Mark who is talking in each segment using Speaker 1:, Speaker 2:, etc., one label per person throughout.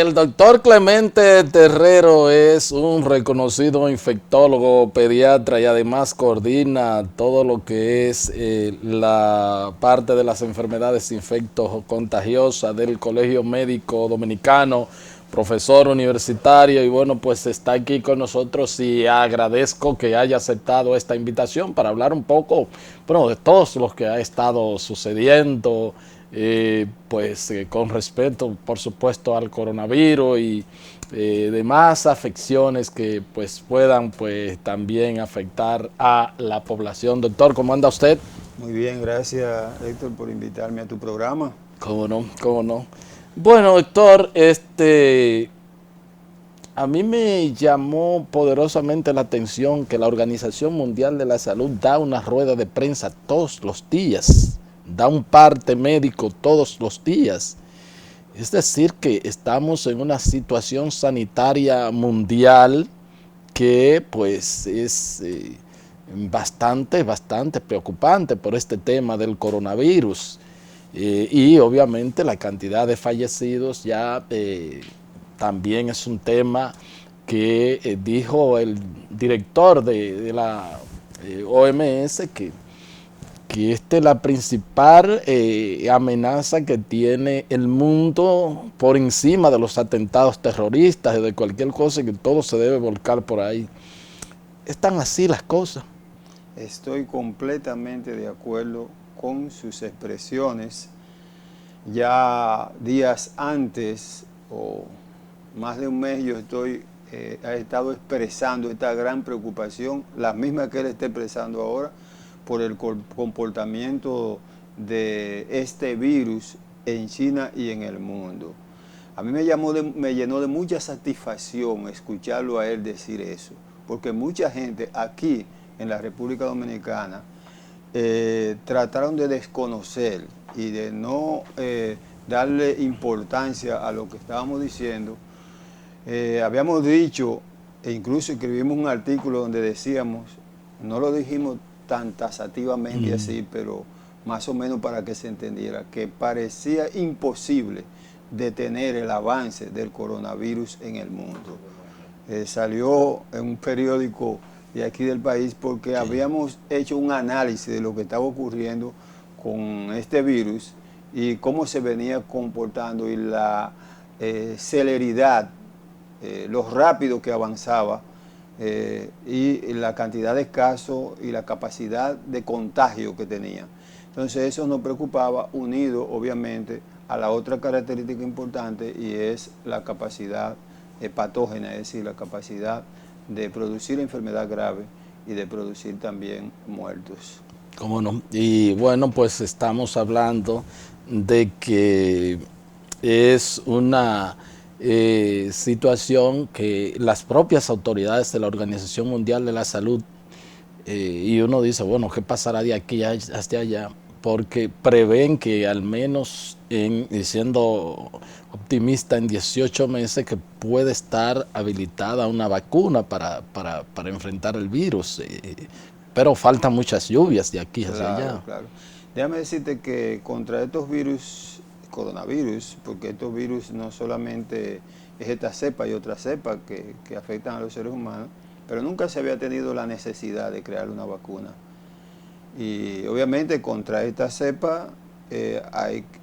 Speaker 1: El doctor Clemente Terrero es un reconocido infectólogo, pediatra y además coordina todo lo que es la parte de las enfermedades infecto-contagiosas del Colegio Médico Dominicano, profesor universitario y bueno, pues está aquí con nosotros y agradezco que haya aceptado esta invitación para hablar un poco, bueno, de todos los que ha estado sucediendo con respeto, por supuesto, al coronavirus y demás afecciones que pues puedan pues también afectar a la población. Doctor, ¿cómo anda usted?
Speaker 2: Muy bien, gracias Héctor por invitarme a tu programa.
Speaker 1: ¿Cómo no? ¿Cómo no? Bueno, doctor, a mí me llamó poderosamente la atención que la Organización Mundial de la Salud da una rueda de prensa todos los días, da un parte médico todos los días. Es decir, que estamos en una situación sanitaria mundial que pues es bastante preocupante por este tema del coronavirus. Y obviamente la cantidad de fallecidos ya también es un tema que dijo el director de la OMS que esta es la principal amenaza que tiene el mundo por encima de los atentados terroristas y de cualquier cosa, que todo se debe volcar por ahí. Están así las cosas.
Speaker 2: Estoy completamente de acuerdo con sus expresiones. Ya días antes o más de un mes yo he estado expresando esta gran preocupación, la misma que él está expresando ahora, por el comportamiento de este virus en China y en el mundo. A mí me llenó de mucha satisfacción escucharlo a él decir eso, porque mucha gente aquí en la República Dominicana trataron de desconocer y de no darle importancia a lo que estábamos diciendo. Habíamos dicho, e incluso escribimos un artículo donde decíamos, no lo dijimos tan taxativamente así, pero más o menos para que se entendiera, que parecía imposible detener el avance del coronavirus en el mundo. Salió en un periódico de aquí del país porque habíamos hecho un análisis de lo que estaba ocurriendo con este virus y cómo se venía comportando y la celeridad, lo rápido que avanzaba y la cantidad de casos y la capacidad de contagio que tenía. Entonces eso nos preocupaba, unido obviamente a la otra característica importante y es la capacidad patógena, es decir, la capacidad de producir enfermedad grave y de producir también muertos.
Speaker 1: ¿Cómo no? Y bueno, pues estamos hablando de que es una situación que las propias autoridades de la Organización Mundial de la Salud, y uno dice, bueno, ¿qué pasará de aquí hasta allá? Porque prevén que al menos, siendo optimista, en 18 meses que puede estar habilitada una vacuna para enfrentar el virus. Pero faltan muchas lluvias de aquí hacia
Speaker 2: Claro,
Speaker 1: allá.
Speaker 2: claro. Déjame decirte que contra estos virus, coronavirus, porque estos virus no solamente es esta cepa y otra cepa que afectan a los seres humanos, pero nunca se había tenido la necesidad de crear una vacuna. Y obviamente contra esta cepa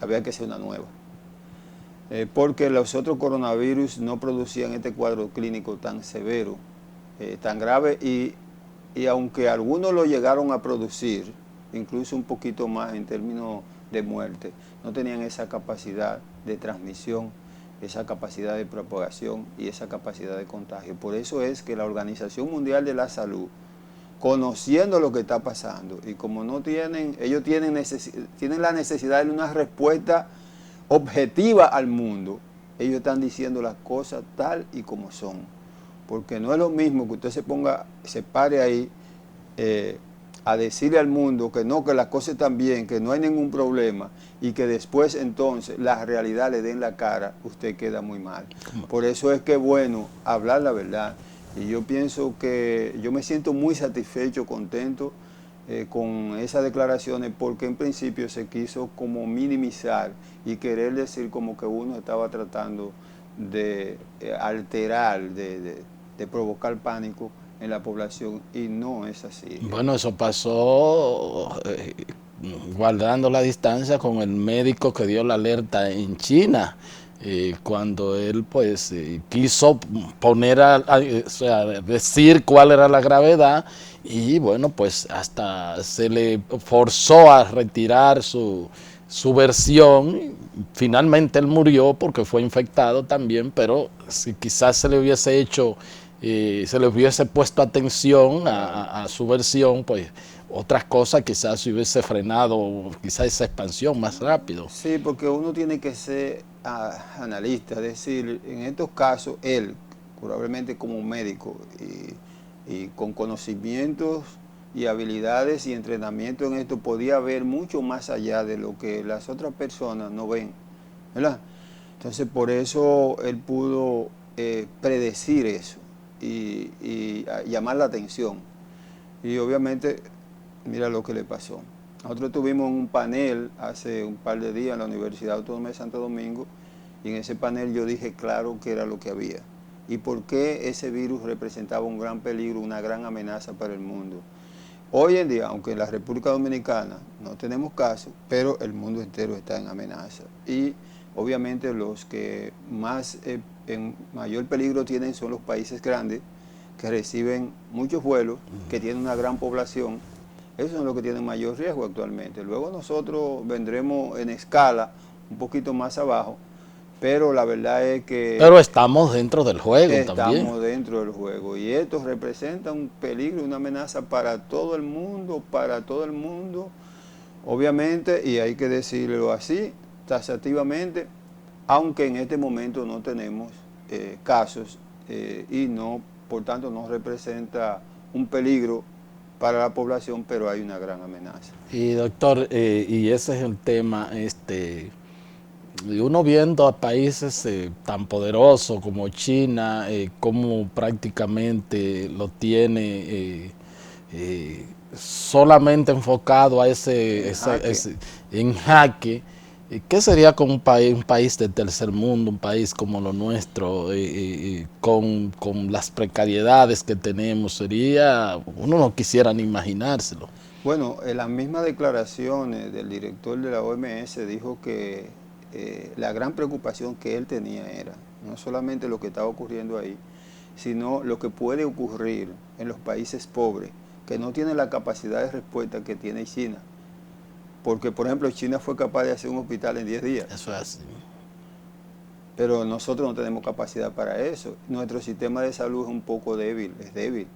Speaker 2: había que hacer una nueva. Porque los otros coronavirus no producían este cuadro clínico tan severo, tan grave, y aunque algunos lo llegaron a producir, incluso un poquito más en términos de muerte, no tenían esa capacidad de transmisión, esa capacidad de propagación y esa capacidad de contagio. Por eso es que la Organización Mundial de la Salud, conociendo lo que está pasando, y como no tienen, ellos tienen la necesidad de una respuesta objetiva al mundo, ellos están diciendo las cosas tal y como son. Porque no es lo mismo que usted se pare ahí a decirle al mundo que no, que las cosas están bien, que no hay ningún problema, y que después entonces la realidad le den la cara, usted queda muy mal. Por eso es que es bueno hablar la verdad. Y yo pienso que yo me siento muy satisfecho, contento con esas declaraciones, porque en principio se quiso como minimizar y querer decir como que uno estaba tratando de alterar, de provocar pánico en la población, y no es así.
Speaker 1: Bueno, eso pasó guardando la distancia con el médico que dio la alerta en China, cuando él pues quiso poner o sea, decir cuál era la gravedad, y bueno, pues hasta se le forzó a retirar su versión. Finalmente él murió porque fue infectado también, pero si quizás se le hubiese hecho, se le hubiese puesto atención a su versión, pues otras cosas quizás se hubiese frenado, quizás esa expansión más rápido.
Speaker 2: Sí, porque uno tiene que ser analista, es decir, en estos casos, él, probablemente como médico y con conocimientos y habilidades y entrenamiento en esto, podía ver mucho más allá de lo que las otras personas no ven, ¿verdad? Entonces, por eso él pudo predecir eso y llamar la atención. Y obviamente, mira lo que le pasó. Nosotros tuvimos un panel hace un par de días en la Universidad Autónoma de Santo Domingo, y en ese panel yo dije claro qué era lo que había y por qué ese virus representaba un gran peligro, una gran amenaza para el mundo. Hoy en día, aunque en la República Dominicana no tenemos casos, pero el mundo entero está en amenaza. Y obviamente los que más en mayor peligro tienen son los países grandes, que reciben muchos vuelos, que tienen una gran población. Esos son los que tienen mayor riesgo actualmente. Luego nosotros vendremos en escala un poquito más abajo, pero la verdad es que
Speaker 1: Pero estamos dentro del juego también.
Speaker 2: estamos dentro del juego, y esto representa un peligro, una amenaza para todo el mundo, obviamente, y hay que decirlo así, taxativamente, aunque en este momento no tenemos casos y no, por tanto, no representa un peligro para la población, pero hay una gran amenaza.
Speaker 1: Y doctor, y ese es el tema, y uno viendo a países tan poderosos como China, como prácticamente lo tiene solamente enfocado a en jaque. ¿Qué sería con un país de tercer mundo, un país como lo nuestro, con las precariedades que tenemos? Sería, uno no quisiera ni imaginárselo.
Speaker 2: Bueno, en las mismas declaraciones del director de la OMS dijo que la gran preocupación que él tenía era no solamente lo que estaba ocurriendo ahí, sino lo que puede ocurrir en los países pobres, que no tienen la capacidad de respuesta que tiene China. Porque, por ejemplo, China fue capaz de hacer un hospital en 10 días.
Speaker 1: Eso es así.
Speaker 2: Pero nosotros no tenemos capacidad para eso. Nuestro sistema de salud es un poco débil, es débil.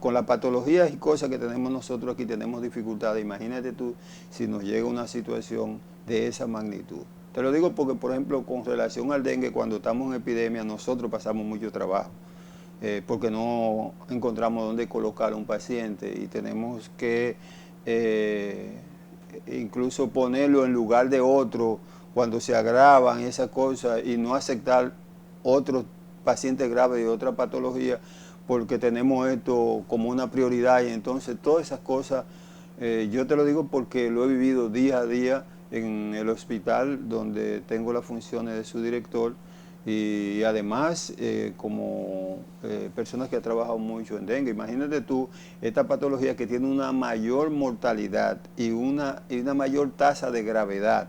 Speaker 2: Con las patologías y cosas que tenemos nosotros aquí tenemos dificultades. Imagínate tú si nos llega una situación de esa magnitud. Te lo digo porque, por ejemplo, con relación al dengue, cuando estamos en epidemia, nosotros pasamos mucho trabajo, porque no encontramos dónde colocar a un paciente y tenemos que incluso ponerlo en lugar de otro cuando se agravan esas cosas, y no aceptar otros pacientes graves de otra patología, porque tenemos esto como una prioridad. Y entonces todas esas cosas, yo te lo digo porque lo he vivido día a día en el hospital donde tengo las funciones de su director, y además como personas que han trabajado mucho en dengue. Imagínate tú, esta patología que tiene una mayor mortalidad y una mayor tasa de gravedad.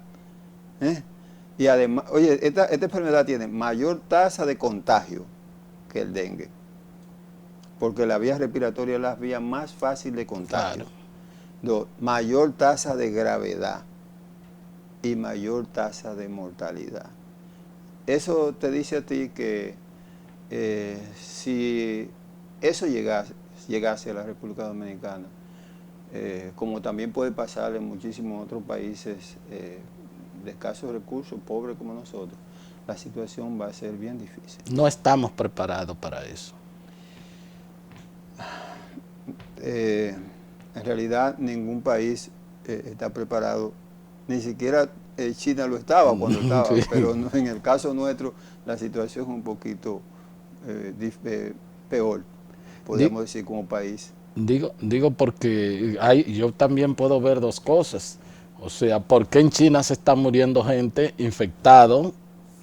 Speaker 2: Y además, oye, esta enfermedad tiene mayor tasa de contagio que el dengue, porque la vía respiratoria es la vía más fácil de contagio. Claro. Mayor tasa de gravedad y mayor tasa de mortalidad. Eso te dice a ti que si eso llegase a la República Dominicana, como también puede pasar en muchísimos otros países de escasos recursos, pobres como nosotros, la situación va a ser bien difícil.
Speaker 1: No estamos preparados para eso.
Speaker 2: En realidad ningún país está preparado, ni siquiera China lo estaba cuando estaba, sí. Pero no, en el caso nuestro la situación es un poquito peor, podríamos decir, como país.
Speaker 1: Digo porque yo también puedo ver dos cosas. O sea, ¿por qué en China se está muriendo gente infectado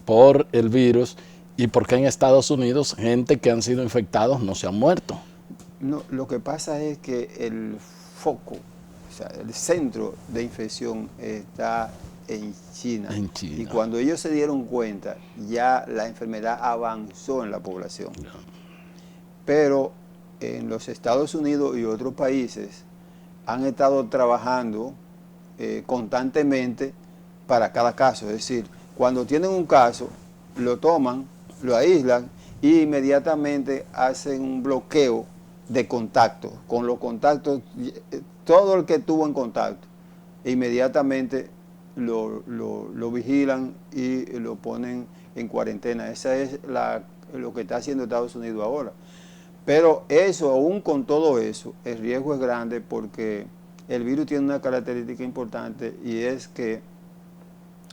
Speaker 1: por el virus y por qué en Estados Unidos gente que han sido infectados no se han muerto.
Speaker 2: No, lo que pasa es que el foco, o sea, el centro de infección está en China.
Speaker 1: En China.
Speaker 2: Y cuando ellos se dieron cuenta, ya la enfermedad avanzó en la población. Pero en los Estados Unidos y otros países han estado trabajando constantemente para cada caso. Es decir, cuando tienen un caso, lo toman, lo aíslan y inmediatamente hacen un bloqueo de contacto. Con los contactos, todo el que estuvo en contacto, inmediatamente lo vigilan y lo ponen en cuarentena. Esa es lo que está haciendo Estados Unidos ahora. Pero eso, aún con todo eso, el riesgo es grande porque el virus tiene una característica importante y es que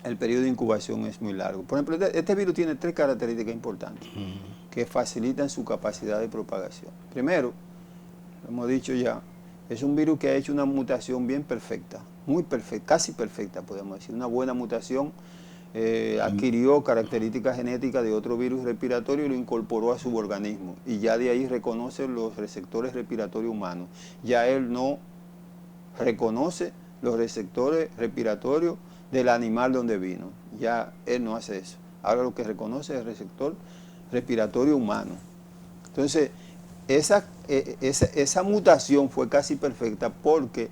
Speaker 2: el periodo de incubación es muy largo. Por ejemplo, este virus tiene 3 características importantes que facilitan su capacidad de propagación. Primero, lo hemos dicho ya, es un virus que ha hecho una mutación bien perfecta, muy perfecta, casi perfecta podemos decir, una buena mutación. Adquirió características genéticas de otro virus respiratorio y lo incorporó a su organismo. Y ya de ahí reconoce los receptores respiratorios humanos. Ya él no reconoce los receptores respiratorios del animal donde vino. Ya él no hace eso. Ahora lo que reconoce es el receptor respiratorio humano. Entonces, esa mutación fue casi perfecta porque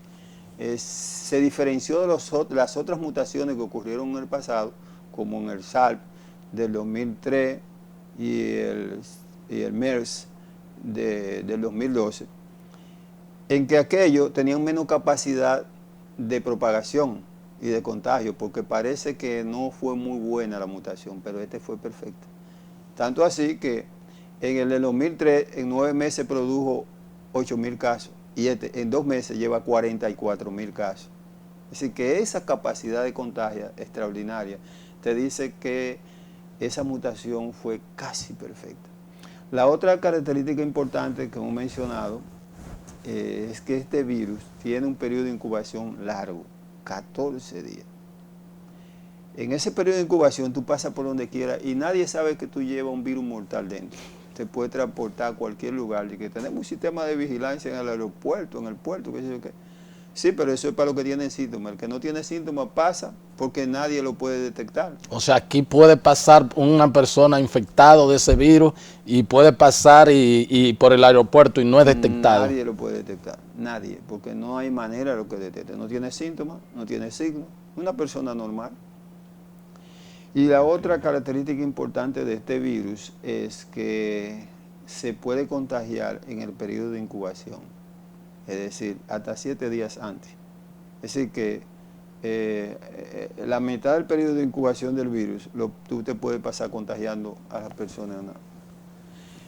Speaker 2: se diferenció de las otras mutaciones que ocurrieron en el pasado, como en el SARS del 2003 y el MERS del 2012, en que aquellos tenían menos capacidad de propagación y de contagio, porque parece que no fue muy buena la mutación, pero este fue perfecto. Tanto así que en el del 2003, en 9 meses produjo 8.000 casos, y este en 2 meses lleva 44.000 casos. Es decir, que esa capacidad de contagio extraordinaria te dice que esa mutación fue casi perfecta. La otra característica importante que hemos mencionado es que este virus tiene un periodo de incubación largo, 14 días. En ese periodo de incubación tú pasas por donde quieras y nadie sabe que tú llevas un virus mortal dentro. Te puede transportar a cualquier lugar. Y que tenemos un sistema de vigilancia en el aeropuerto, en el puerto, qué sé yo qué. Sí, pero eso es para los que tienen síntomas. El que no tiene síntomas pasa porque nadie lo puede detectar.
Speaker 1: O sea, aquí puede pasar una persona infectada de ese virus y puede pasar y por el aeropuerto y no es detectado.
Speaker 2: Nadie lo puede detectar, nadie, porque no hay manera de lo que detecte. No tiene síntomas, no tiene signos, una persona normal. Y la otra característica importante de este virus es que se puede contagiar en el periodo de incubación, es decir, hasta 7 días antes. Es decir, que la mitad del periodo de incubación del virus, tú te puedes pasar contagiando a las personas, ¿no?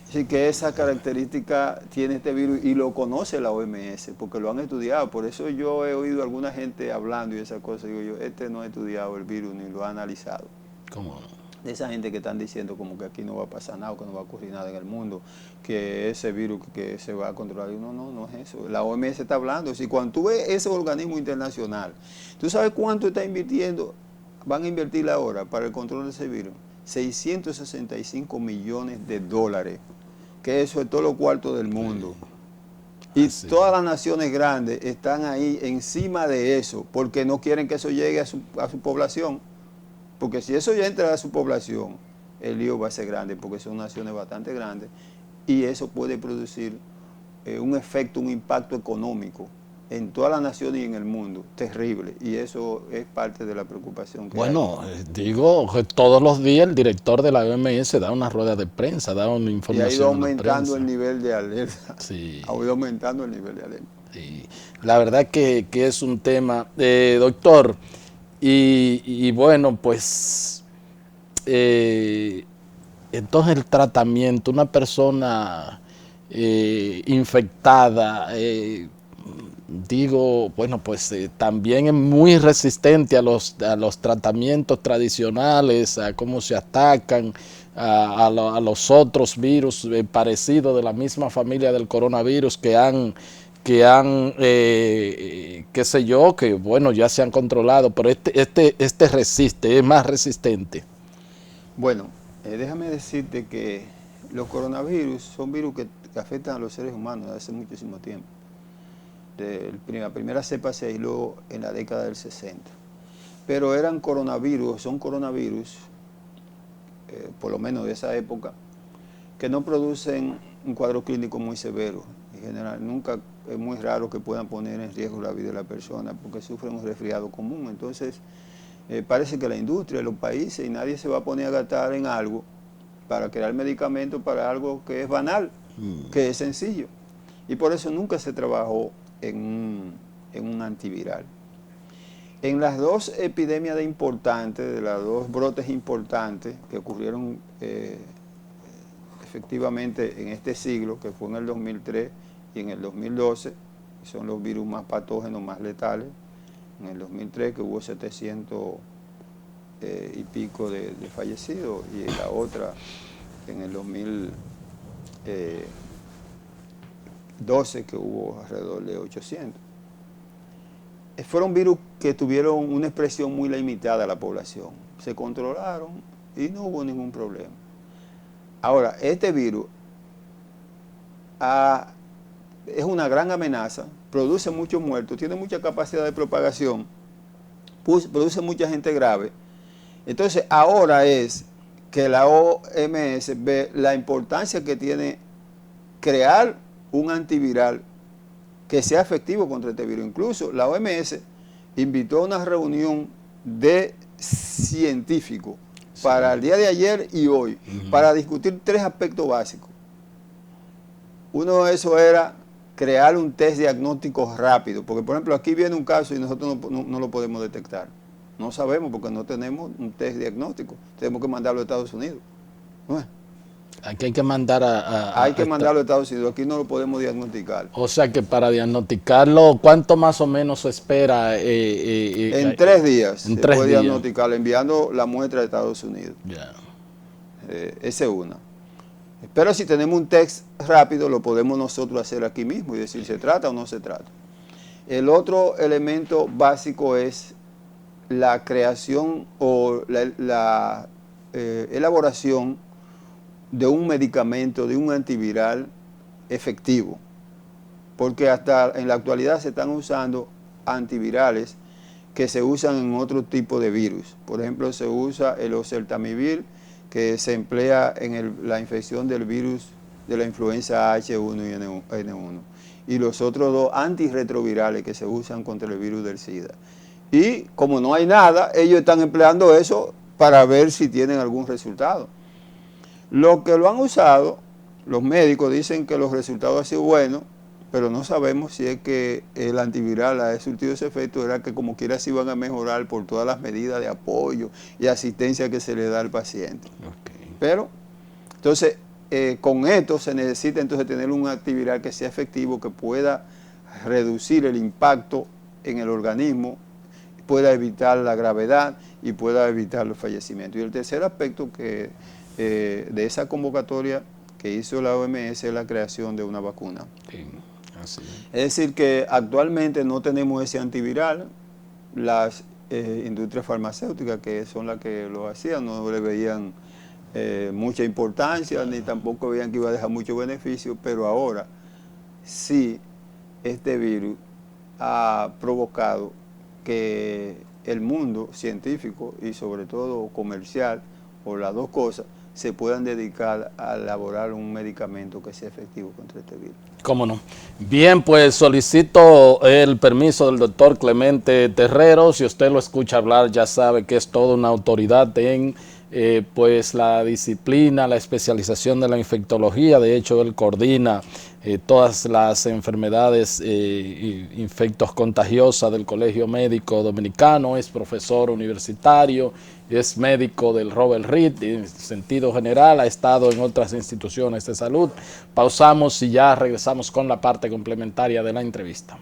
Speaker 2: Así que esa característica tiene este virus y lo conoce la OMS, porque lo han estudiado. Por eso yo he oído a alguna gente hablando y esas cosas. Digo yo, no ha estudiado el virus ni lo ha analizado.
Speaker 1: ¿Cómo no?
Speaker 2: De esa gente que están diciendo como que aquí no va a pasar nada, que no va a ocurrir nada en el mundo, que ese virus que se va a controlar. Y no es eso. La OMS está hablando. Si cuando tú ves ese organismo internacional, ¿tú sabes cuánto está invirtiendo? Van a invertir ahora para el control de ese virus. 665 millones de dólares. Que eso es todo lo cuarto del mundo. Y todas las naciones grandes están ahí encima de eso, porque no quieren que eso llegue a su población. Porque si eso ya entra a su población, el lío va a ser grande, porque son naciones bastante grandes, y eso puede producir un efecto, un impacto económico en todas las naciones y en el mundo, terrible, y eso es parte de la preocupación que
Speaker 1: bueno, digo que todos los días el director de la OMS da una rueda de prensa, da una información.
Speaker 2: Y ha ido aumentando el nivel de alerta.
Speaker 1: Sí.
Speaker 2: Ha ido aumentando el nivel de alerta.
Speaker 1: Sí. La verdad que es un tema, doctor, y bueno, pues, entonces el tratamiento, una persona infectada, digo, bueno, pues también es muy resistente a los tratamientos tradicionales, a cómo se atacan, a los otros virus parecidos de la misma familia del coronavirus qué sé yo, que bueno, ya se han controlado, pero este resiste, es más resistente.
Speaker 2: Bueno, déjame decirte que los coronavirus son virus que afectan a los seres humanos desde hace muchísimo tiempo. La primera cepa se aisló en la década del 60. Pero eran coronavirus, son coronavirus, por lo menos de esa época, que no producen un cuadro clínico muy severo. En general, nunca es muy raro que puedan poner en riesgo la vida de la persona porque sufren un resfriado común. Entonces, parece que la industria, los países, y nadie se va a poner a gastar en algo para crear medicamentos para algo que es banal, que es sencillo. Y por eso nunca se trabajó en un antiviral. En las dos epidemias de los dos brotes importantes que ocurrieron efectivamente en este siglo, que fue en el 2003 y en el 2012, que son los virus más patógenos, más letales, en el 2003 que hubo 700 y pico de fallecidos, y la otra en el 2012 que hubo alrededor de 800. Fueron virus que tuvieron una expresión muy limitada a la población. Se controlaron y no hubo ningún problema. Ahora, este virus es una gran amenaza, produce muchos muertos, tiene mucha capacidad de propagación, produce mucha gente grave. Entonces, ahora es que la OMS ve la importancia que tiene crear un antiviral que sea efectivo contra este virus. Incluso la OMS invitó a una reunión de científicos para el día de ayer y hoy, para discutir 3 aspectos básicos. Uno de esos era crear un test diagnóstico rápido, porque por ejemplo aquí viene un caso y nosotros no lo podemos detectar. No sabemos porque no tenemos un test diagnóstico, tenemos que mandarlo a Estados Unidos. ¿No es?
Speaker 1: Aquí hay que mandar
Speaker 2: hay que mandarlo a Estados Unidos, aquí no lo podemos diagnosticar.
Speaker 1: O sea que para diagnosticarlo, ¿cuánto más o menos se espera?
Speaker 2: En 3 días se puede diagnosticarlo, enviando la muestra a Estados Unidos.
Speaker 1: Yeah.
Speaker 2: Esa es una. Pero si tenemos un test rápido, lo podemos nosotros hacer aquí mismo y decir ¿se trata o no se trata? El otro elemento básico es la creación o la elaboración de un medicamento, de un antiviral efectivo. Porque hasta en la actualidad se están usando antivirales que se usan en otro tipo de virus. Por ejemplo, se usa el oseltamivir, que se emplea en la infección del virus de la influenza H1 y N1. Y los otros 2 antirretrovirales que se usan contra el virus del SIDA. Y como no hay nada, ellos están empleando eso para ver si tienen algún resultado. Los que lo han usado, los médicos dicen que los resultados han sido buenos, pero no sabemos si es que el antiviral ha surtido ese efecto, era que como quiera se iban a mejorar por todas las medidas de apoyo y asistencia que se le da al paciente. Okay. Pero, entonces, con esto se necesita entonces tener un antiviral que sea efectivo, que pueda reducir el impacto en el organismo, pueda evitar la gravedad y pueda evitar los fallecimientos. Y el tercer aspecto que de esa convocatoria que hizo la OMS es la creación de una vacuna. Sí, así. Es decir que actualmente no tenemos ese antiviral. Las industrias farmacéuticas, que son las que lo hacían, no le veían mucha importancia, ni tampoco veían que iba a dejar mucho beneficio, pero ahora sí este virus ha provocado que el mundo científico y sobre todo comercial, o las dos cosas, se puedan dedicar a elaborar un medicamento que sea efectivo contra este virus.
Speaker 1: ¿Cómo no? Bien, pues solicito el permiso del doctor Clemente Terrero. Si usted lo escucha hablar, ya sabe que es toda una autoridad en pues la disciplina, la especialización de la infectología. De hecho, él coordina todas las enfermedades infectos contagiosas del Colegio Médico Dominicano, es profesor universitario, es médico del Robert Reed, en sentido general, ha estado en otras instituciones de salud. Pausamos y ya regresamos con la parte complementaria de la entrevista.